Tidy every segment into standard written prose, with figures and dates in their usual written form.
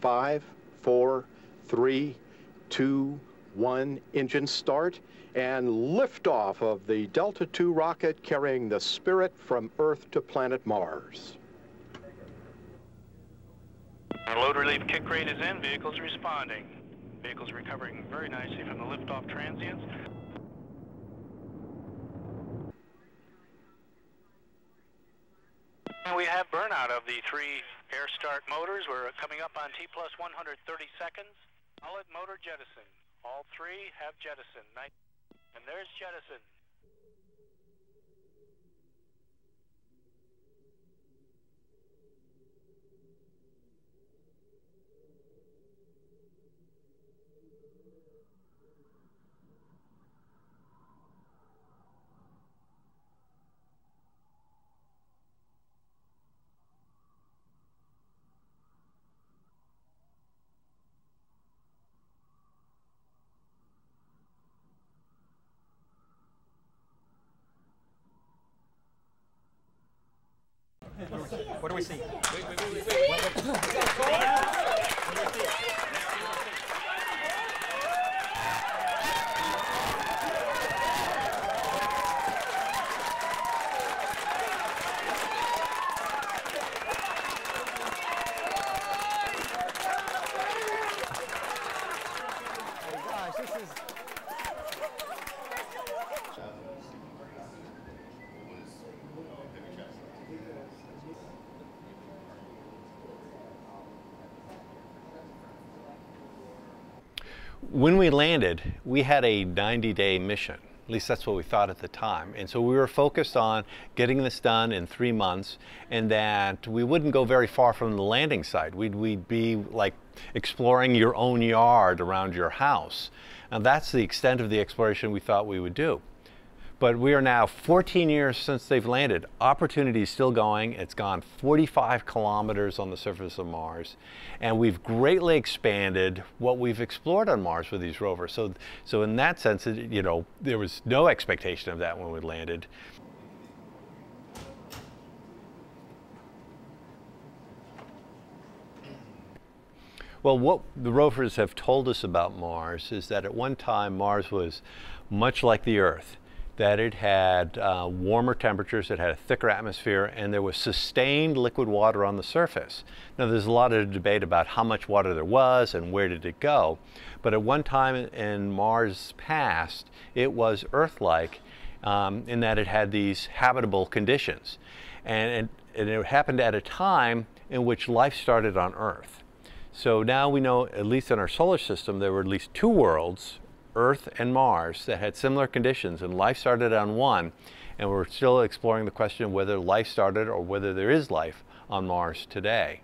5, 4, 3, 2, 1, engine start, and liftoff of the Delta II rocket carrying the Spirit from Earth to planet Mars. Our load relief kick rate is in, vehicles responding. Vehicles recovering very nicely from the liftoff transients. And we have burnout of the 3 air start motors. We're coming up on T plus 130 seconds. Solid motor jettison. All 3 have jettison. And there's jettison. What do we see? When we landed, we had a 90-day mission. At least that's what we thought at the time. And so we were focused on getting this done in 3 months, and that we wouldn't go very far from the landing site. We'd be like exploring your own yard around your house. And that's the extent of the exploration we thought we would do. But we are now 14 years since they've landed. Opportunity is still going. It's gone 45 kilometers on the surface of Mars. And we've greatly expanded what we've explored on Mars with these rovers. So in that sense, there was no expectation of that when we landed. Well, what the rovers have told us about Mars is that at one time Mars was much like the Earth, that it had warmer temperatures, it had a thicker atmosphere, and there was sustained liquid water on the surface. Now, there's a lot of debate about how much water there was and where did it go, but at one time in Mars' past, it was Earth-like in that it had these habitable conditions. And it happened at a time in which life started on Earth. So now we know, at least in our solar system, there were at least 2 worlds, Earth and Mars, that had similar conditions, and life started on one, and we're still exploring the question of whether life started or whether there is life on Mars today.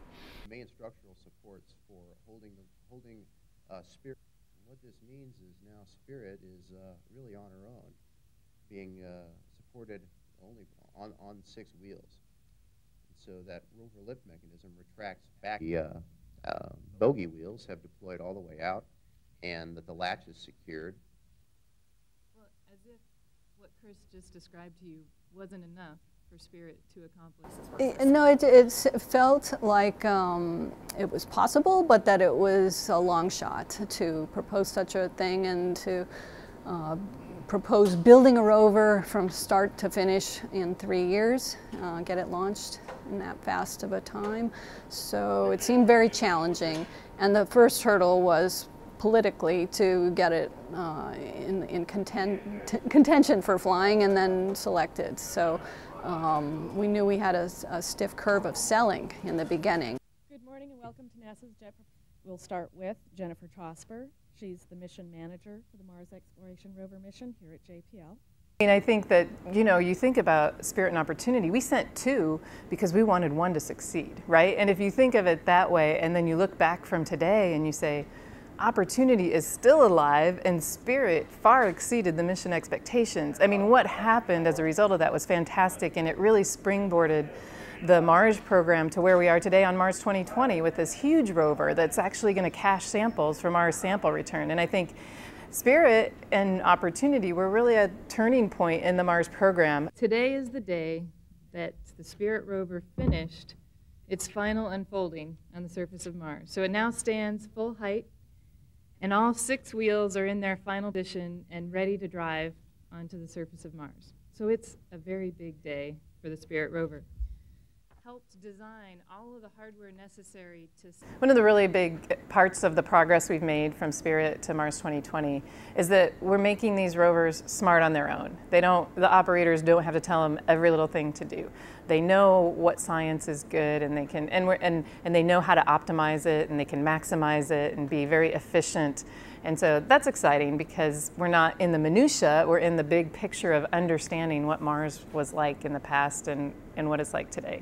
Main structural supports for holding Spirit. What this means is now Spirit is really on her own, being supported only on 6 wheels. So that rover lift mechanism retracts back. The bogey wheels have deployed all the way out, and that the latch is secured. Well, as if what Chris just described to you wasn't enough for Spirit to accomplish. No, it felt like it was possible, but that it was a long shot to propose such a thing and to propose building a rover from start to finish in 3 years, get it launched in that fast of a time. So it seemed very challenging, and the first hurdle was politically to get it in contention for flying and then selected. So we knew we had a stiff curve of selling in the beginning. Good morning and welcome to NASA's Jet. We'll start with Jennifer Trosper. She's the mission manager for the Mars Exploration Rover mission here at JPL. And I think that, you think about Spirit and Opportunity, we sent 2 because we wanted 1 to succeed, right? And if you think of it that way, and then you look back from today and you say, Opportunity is still alive and Spirit far exceeded the mission expectations. I mean, what happened as a result of that was fantastic, and it really springboarded the Mars program to where we are today on Mars 2020 with this huge rover that's actually going to cache samples for Mars sample return. And I think Spirit and Opportunity were really a turning point in the Mars program. Today is the day that the Spirit rover finished its final unfolding on the surface of Mars. So it now stands full height, and all 6 wheels are in their final position and ready to drive onto the surface of Mars. So it's a very big day for the Spirit rover. Helped design all of the hardware necessary to... One of the really big parts of the progress we've made from Spirit to Mars 2020 is that we're making these rovers smart on their own. The operators don't have to tell them every little thing to do. They know what science is good, and they can, and they know how to optimize it, and they can maximize it and be very efficient. And so that's exciting because we're not in the minutia, we're in the big picture of understanding what Mars was like in the past and what it's like today.